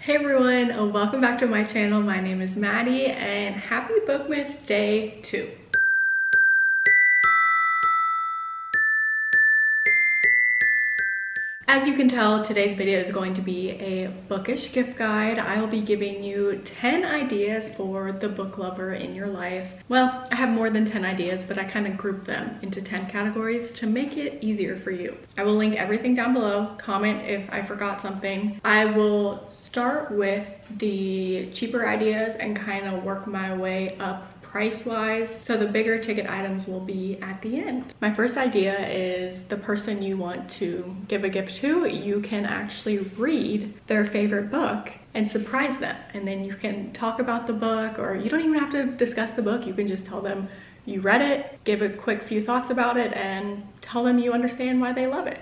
Hey everyone, welcome back to my channel. My name is Maddie and happy Bookmas Day 2. As you can tell, today's video is going to be a bookish gift guide. I will be giving you 10 ideas for the book lover in your life. Well, I have more than 10 ideas, but I kind of grouped them into 10 categories to make it easier for you. I will link everything down below. Comment if I forgot something. I will start with the cheaper ideas and kind of work my way up price-wise, so the bigger ticket items will be at the end. My first idea is the person you want to give a gift to, you can actually read their favorite book and surprise them. And then you can talk about the book, or you don't even have to discuss the book. You can just tell them you read it, give a quick few thoughts about it, and tell them you understand why they love it.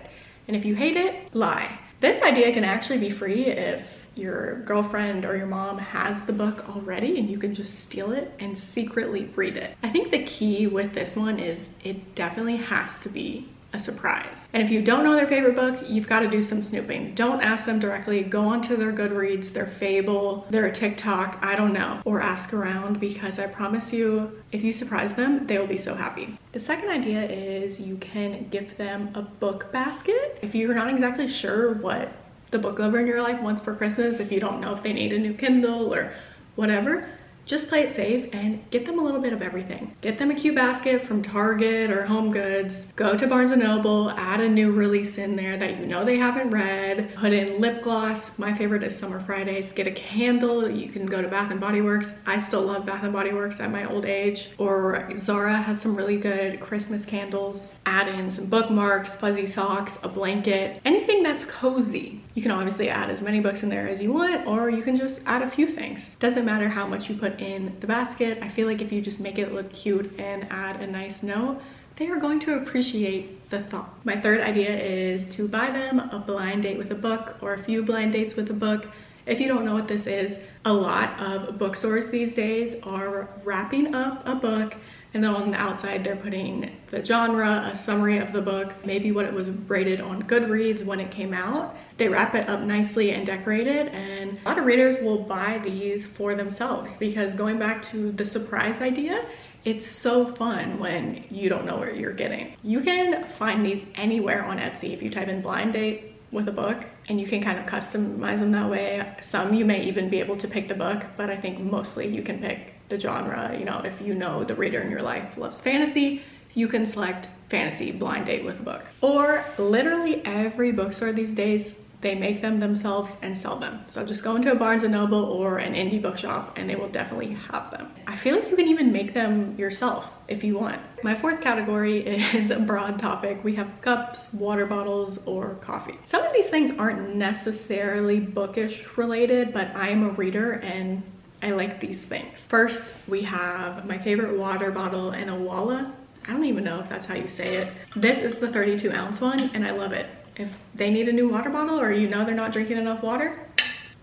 And if you hate it, lie. This idea can actually be free if your girlfriend or your mom has the book already and you can just steal it and secretly read it. I think the key with this one is it definitely has to be a surprise. And if you don't know their favorite book, you've got to do some snooping. Don't ask them directly. Go onto their Goodreads, their Fable, their TikTok, I don't know, or ask around, because I promise you, if you surprise them, they will be so happy. The second idea is you can give them a book basket. If you're not exactly sure what the book lover in your life wants for Christmas, if you don't know if they need a new Kindle or whatever, just play it safe and get them a little bit of everything. Get them a cute basket from Target or Home Goods. Go to Barnes & Noble, add a new release in there that you know they haven't read. Put in lip gloss. My favorite is Summer Fridays. Get a candle. You can go to Bath & Body Works. I still love Bath & Body Works at my old age. Or Zara has some really good Christmas candles. Add in some bookmarks, fuzzy socks, a blanket, anything that's cozy. You can obviously add as many books in there as you want, or you can just add a few things. Doesn't matter how much you put in the basket. I feel like if you just make it look cute and add a nice note, they are going to appreciate the thought. My third idea is to buy them a blind date with a book, or a few blind dates with a book. If you don't know what this is, a lot of bookstores these days are wrapping up a book, and then on the outside they're putting the genre, a summary of the book, maybe what it was rated on Goodreads when it came out. They wrap it up nicely and decorate it, and a lot of readers will buy these for themselves, because going back to the surprise idea, it's so fun when you don't know what you're getting. You can find these anywhere on Etsy if you type in blind date with a book, and you can kind of customize them that way. Some you may even be able to pick the book, but I think mostly you can pick the genre. You know, if you know the reader in your life loves fantasy, you can select fantasy blind date with a book. Or literally every bookstore these days, they make them themselves and sell them. So just go into a Barnes & Noble or an indie bookshop and they will definitely have them. I feel like you can even make them yourself if you want. My fourth category is a broad topic. We have cups, water bottles, or coffee. Some of these things aren't necessarily bookish related, but I am a reader and I like these things. First, we have my favorite water bottle and a walla. I don't even know if that's how you say it. This is the 32-ounce one and I love it. If they need a new water bottle, or you know they're not drinking enough water,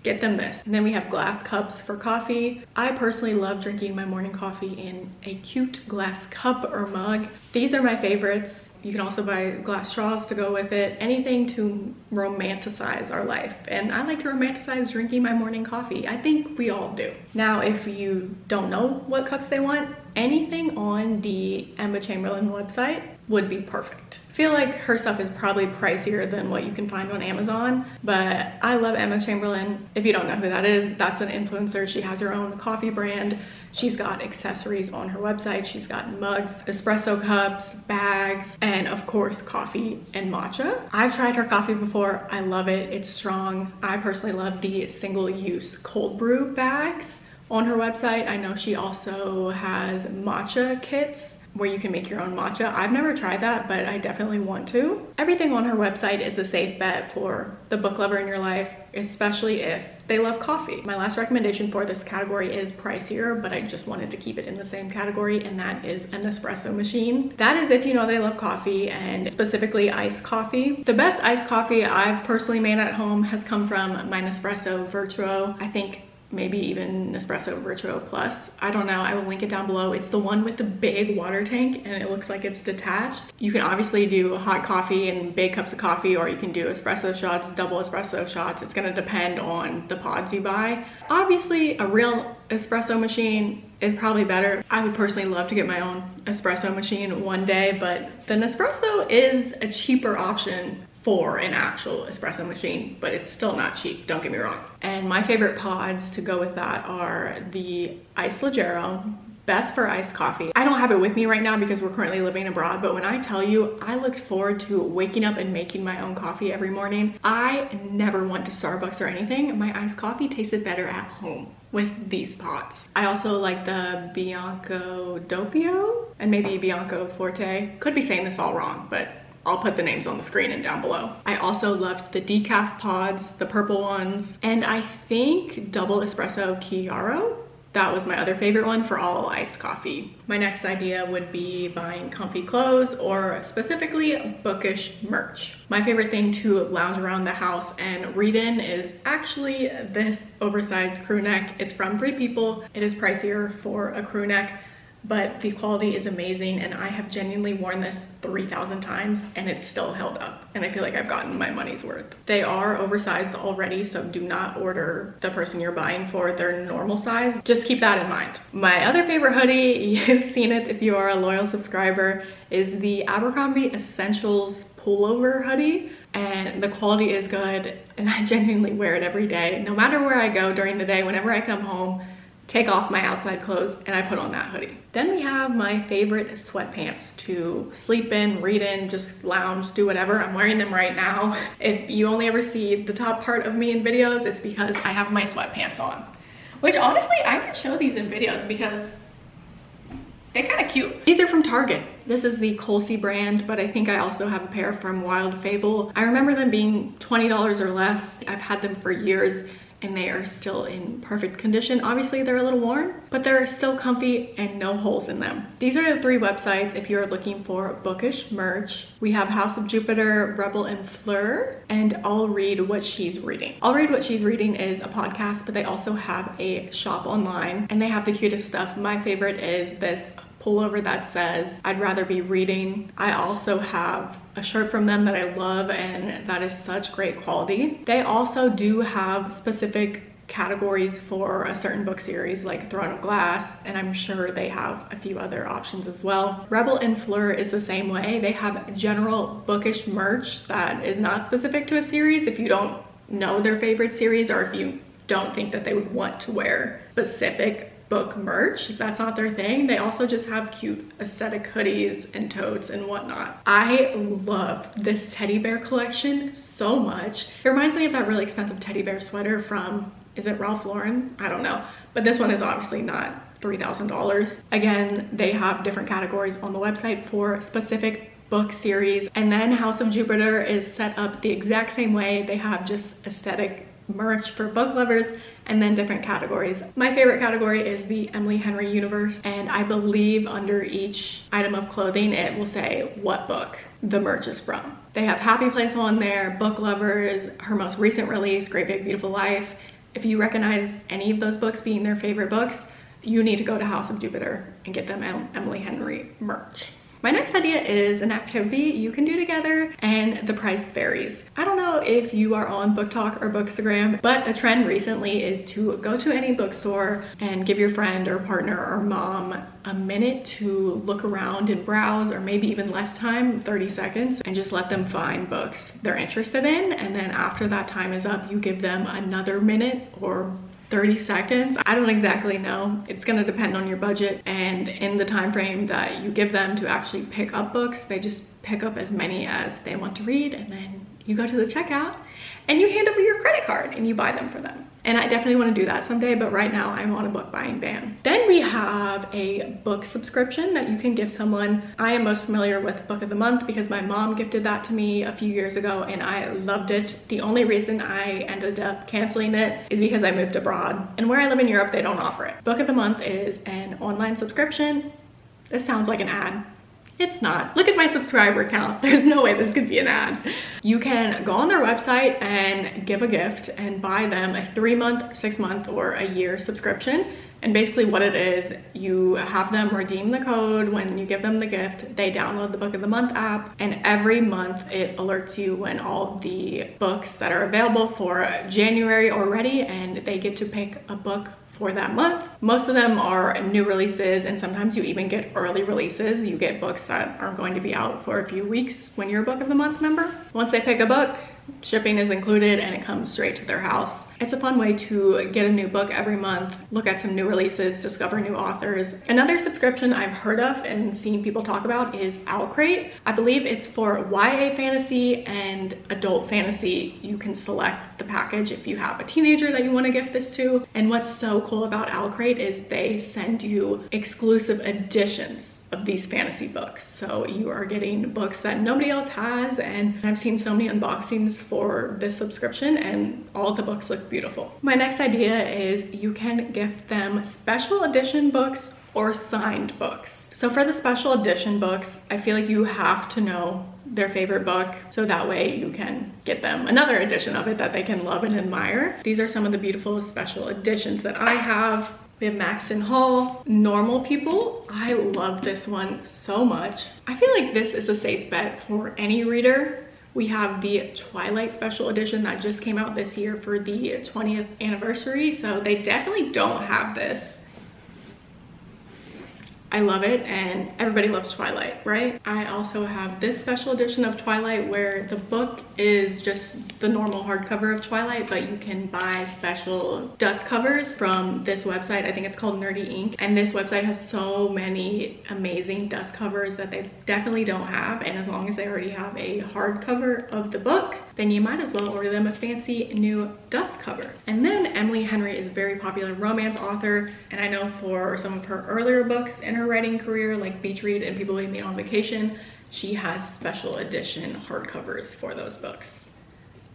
get them this. And then we have glass cups for coffee. I personally love drinking my morning coffee in a cute glass cup or mug. These are my favorites. You can also buy glass straws to go with it. Anything to romanticize our life. And I like to romanticize drinking my morning coffee. I think we all do. Now, if you don't know what cups they want, anything on the Emma Chamberlain website would be perfect. I feel like her stuff is probably pricier than what you can find on Amazon, but I love Emma Chamberlain. If you don't know who that is, that's an influencer. She has her own coffee brand. She's got accessories on her website. She's got mugs, espresso cups, bags, and of course coffee and matcha. I've tried her coffee before. I love it. It's strong. I personally love the single-use cold brew bags on her website. I know she also has matcha kits where you can make your own matcha. I've never tried that, but I definitely want to. Everything on her website is a safe bet for the book lover in your life, especially if they love coffee. My last recommendation for this category is pricier, but I just wanted to keep it in the same category, and that is an espresso machine. That is if you know they love coffee, and specifically iced coffee. The best iced coffee I've personally made at home has come from my Nespresso Virtuo. I think maybe even Nespresso Virtuo Plus. I don't know, I will link it down below. It's the one with the big water tank and it looks like it's detached. You can obviously do hot coffee and big cups of coffee, or you can do espresso shots, double espresso shots. It's gonna depend on the pods you buy. Obviously, a real espresso machine is probably better. I would personally love to get my own espresso machine one day, but the Nespresso is a cheaper option for an actual espresso machine, but it's still not cheap, don't get me wrong. And my favorite pods to go with that are the Iced Leggero, best for iced coffee. I don't have it with me right now because we're currently living abroad, but when I tell you, I looked forward to waking up and making my own coffee every morning. I never went to Starbucks or anything. My iced coffee tasted better at home with these pods. I also like the Bianco Doppio and maybe Bianco Forte. Could be saying this all wrong, but I'll put the names on the screen and down below. I also loved the decaf pods, the purple ones, and I think double espresso Chiaro. That was my other favorite one for all iced coffee. My next idea would be buying comfy clothes, or specifically bookish merch. My favorite thing to lounge around the house and read in is actually this oversized crew neck. It's from Free People. It is pricier for a crew neck, but the quality is amazing, and I have genuinely worn this 3,000 times and it's still held up, and I feel like I've gotten my money's worth. They are oversized already, so do not order the person you're buying for their normal size. Just keep that in mind. My other favorite hoodie, you've seen it if you are a loyal subscriber, is the Abercrombie Essentials pullover hoodie, and the quality is good, and I genuinely wear it every day. No matter where I go during the day, whenever I come home, take off my outside clothes and I put on that hoodie. Then we have my favorite sweatpants to sleep in, read in, just lounge, do whatever. I'm wearing them right now. If you only ever see the top part of me in videos, it's because I have my sweatpants on. Which honestly, I could show these in videos because they're kind of cute. These are from Target. This is the Colsey brand, but I think I also have a pair from Wild Fable. I remember them being $20 or less. I've had them for years and they are still in perfect condition. Obviously they're a little worn, but they're still comfy and no holes in them. These are the three websites if you're looking for bookish merch. We have House of Jupiter, Rebel and Fleur, and I'll Read What She's Reading. I'll Read What She's Reading is a podcast, but they also have a shop online and they have the cutest stuff. My favorite is this pullover that says, "I'd rather be reading." I also have a shirt from them that I love, and that is such great quality. They also do have specific categories for a certain book series like Throne of Glass, and I'm sure they have a few other options as well. Rebel and Fleur is the same way. They have general bookish merch that is not specific to a series. If you don't know their favorite series, or if you don't think that they would want to wear specific book merch, if that's not their thing, they also just have cute aesthetic hoodies and totes and whatnot. I love this teddy bear collection so much. It reminds me of that really expensive teddy bear sweater from, is it Ralph Lauren? I don't know, but this one is obviously not $3,000. Again, they have different categories on the website for specific book series, and then House of Jupiter is set up the exact same way. They have just aesthetic merch for book lovers and then different categories. My favorite category is the Emily Henry universe, and I believe under each item of clothing it will say what book the merch is from. They have Happy Place on there, Book Lovers, her most recent release, Great Big Beautiful Life. If you recognize any of those books being their favorite books, you need to go to House of Jupiter and get them Emily Henry merch. My next idea is an activity you can do together, and the price varies. I don't know if you are on BookTok or Bookstagram, but a trend recently is to go to any bookstore and give your friend or partner or mom a minute to look around and browse, or maybe even less time, 30 seconds, and just let them find books they're interested in. And then after that time is up, you give them another minute or 30 seconds. I don't exactly know. It's gonna depend on your budget and in the time frame that you give them to actually pick up books. They just pick up as many as they want to read, and then you go to the checkout and you hand over your credit card and you buy them for them. And I definitely want to do that someday, but right now I'm on a book buying ban. Then we have a book subscription that you can give someone. I am most familiar with Book of the Month because my mom gifted that to me a few years ago and I loved it. The only reason I ended up canceling it is because I moved abroad, and where I live in Europe, they don't offer it. Book of the Month is an online subscription. This sounds like an ad. It's not. Look at my subscriber count. There's no way this could be an ad. You can go on their website and give a gift and buy them a 3-month, 6-month, or a year subscription. And basically what it is, you have them redeem the code when you give them the gift. They download the Book of the Month app, and every month it alerts you when all the books that are available for January are ready, and they get to pick a book for that month. Most of them are new releases, and sometimes you even get early releases. You get books that aren't going to be out for a few weeks when you're a Book of the Month member. Once they pick a book, shipping is included and it comes straight to their house. It's a fun way to get a new book every month, look at some new releases, discover new authors. Another subscription I've heard of and seen people talk about is Owlcrate. I believe it's for YA fantasy and adult fantasy. You can select the package if you have a teenager that you want to gift this to. And what's so cool about Owlcrate is they send you exclusive editions of these fantasy books. So you are getting books that nobody else has, and I've seen so many unboxings for this subscription and all the books look beautiful. My next idea is you can gift them special edition books or signed books. So for the special edition books, I feel like you have to know their favorite book, so that way you can get them another edition of it that they can love and admire. These are some of the beautiful special editions that I have. We have Maxton Hall, Normal People. I love this one so much. I feel like this is a safe bet for any reader. We have the Twilight special edition that just came out this year for the 20th anniversary, so they definitely don't have this. I love it, and everybody loves Twilight, right? I also have this special edition of Twilight where the book is just the normal hardcover of Twilight, but you can buy special dust covers from this website. I think it's called Nerdy Ink, and this website has so many amazing dust covers that they definitely don't have, and as long as they already have a hardcover of the book, then you might as well order them a fancy new dust cover. And then Emily Henry is a very popular romance author, and I know for some of her earlier books in her writing career, like Beach Read and People We Meet on Vacation, she has special edition hardcovers for those books.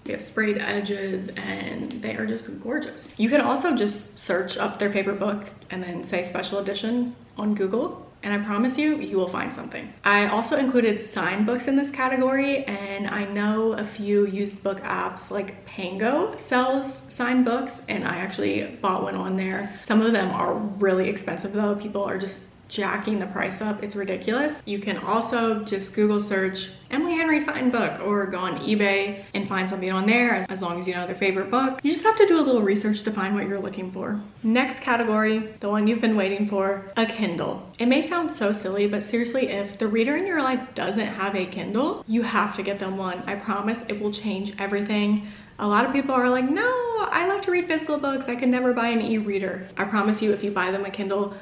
They have sprayed edges and they are just gorgeous. You can also just search up their favorite book and then say special edition on Google, and I promise you, you will find something. I also included signed books in this category, and I know a few used book apps like Pango sells signed books, and I actually bought one on there. Some of them are really expensive though. People are just jacking the price up. It's ridiculous. You can also just Google search Emily Henry signed book or go on eBay and find something on there, as long as you know their favorite book. You just have to do a little research to find what you're looking for. Next category, the one you've been waiting for, a Kindle. It may sound so silly, but seriously, if the reader in your life doesn't have a Kindle, you have to get them one. I promise it will change everything. A lot of people are like, no, I like to read physical books. I can never buy an e-reader. I promise you, if you buy them a Kindle,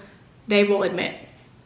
they will admit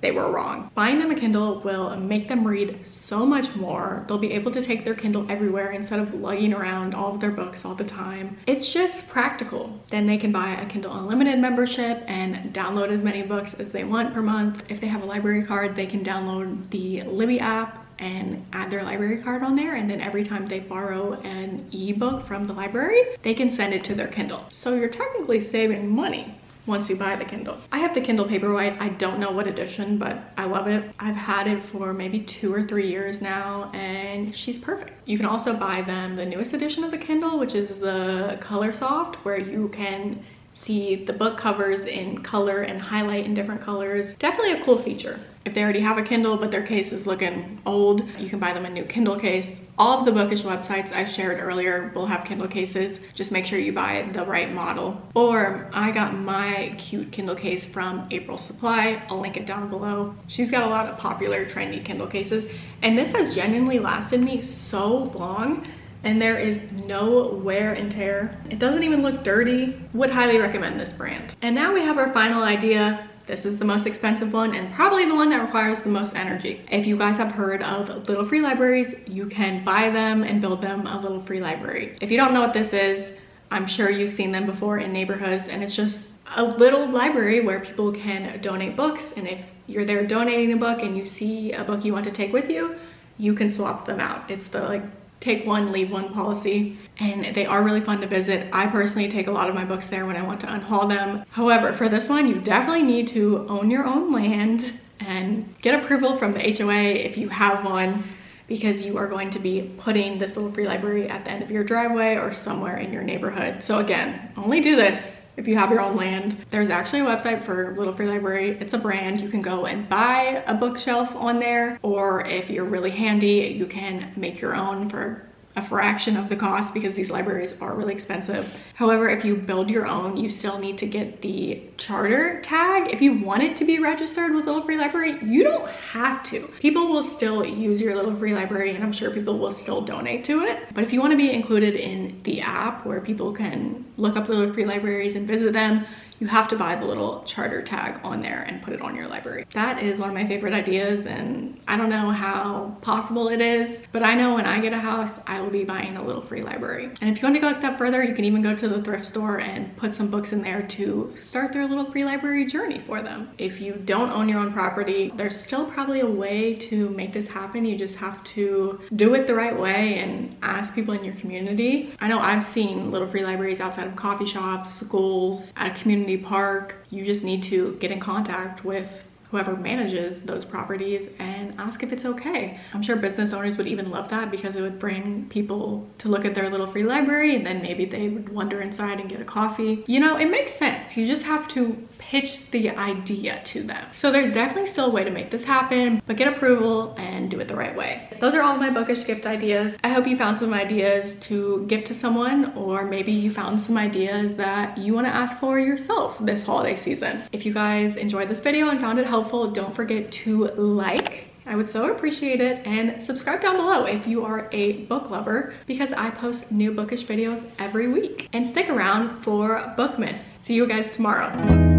they were wrong. Buying them a Kindle will make them read so much more. They'll be able to take their Kindle everywhere instead of lugging around all of their books all the time. It's just practical. Then they can buy a Kindle Unlimited membership and download as many books as they want per month. If they have a library card, they can download the Libby app and add their library card on there, and then every time they borrow an ebook from the library, they can send it to their Kindle. So you're technically saving money once you buy the Kindle. I have the Kindle Paperwhite. I don't know what edition, but I love it. I've had it for maybe 2 or 3 years now, and she's perfect. You can also buy them the newest edition of the Kindle, which is the Color Soft, where you can see the book covers in color and highlight in different colors. Definitely a cool feature. If they already have a Kindle but their case is looking old, you can buy them a new Kindle case. All of the bookish websites I shared earlier will have Kindle cases. Just make sure you buy the right model. Or I got my cute Kindle case from April Supply. I'll link it down below. She's got a lot of popular trendy Kindle cases, and this has genuinely lasted me so long, and there is no wear and tear. It doesn't even look dirty. Would highly recommend this brand. And now we have our final idea. This is the most expensive one and probably the one that requires the most energy. If you guys have heard of little free libraries, you can buy them and build them a little free library. If you don't know what this is, I'm sure you've seen them before in neighborhoods, and it's just a little library where people can donate books, and if you're there donating a book and you see a book you want to take with you, you can swap them out. It's the take one, leave one policy, and they are really fun to visit. I personally take a lot of my books there when I want to unhaul them. However, for this one, you definitely need to own your own land and get approval from the HOA if you have one, because you are going to be putting this little free library at the end of your driveway or somewhere in your neighborhood. So again, only do this if you have your own land. There's actually a website for Little Free Library. It's a brand. You can go and buy a bookshelf on there, or if you're really handy, you can make your own for a fraction of the cost, because these libraries are really expensive. However, if you build your own, you still need to get the charter tag. If you want it to be registered with Little Free Library, you don't have to. People will still use your Little Free Library, and I'm sure people will still donate to it. But if you want to be included in the app where people can look up Little Free Libraries and visit them, you have to buy the little charter tag on there and put it on your library. That is one of my favorite ideas, and I don't know how possible it is, but I know when I get a house, I will be buying a Little Free Library. And if you want to go a step further, you can even go to the thrift store and put some books in there to start their Little Free Library journey for them. If you don't own your own property, there's still probably a way to make this happen. You just have to do it the right way and ask people in your community. I know I've seen Little Free Libraries outside of coffee shops, schools, at a community park. You just need to get in contact with whoever manages those properties and ask if it's okay. I'm sure business owners would even love that, because it would bring people to look at their Little Free Library, and then maybe they would wander inside and get a coffee. You know, it makes sense. You just have to pitch the idea to them. So there's definitely still a way to make this happen, but get approval and do it the right way. Those are all my bookish gift ideas. I hope you found some ideas to gift to someone, or maybe you found some ideas that you want to ask for yourself this holiday season. If you guys enjoyed this video and found it helpful, don't forget to like. I would so appreciate it, and subscribe down below if you are a book lover, because I post new bookish videos every week. And stick around for Bookmas. See you guys tomorrow.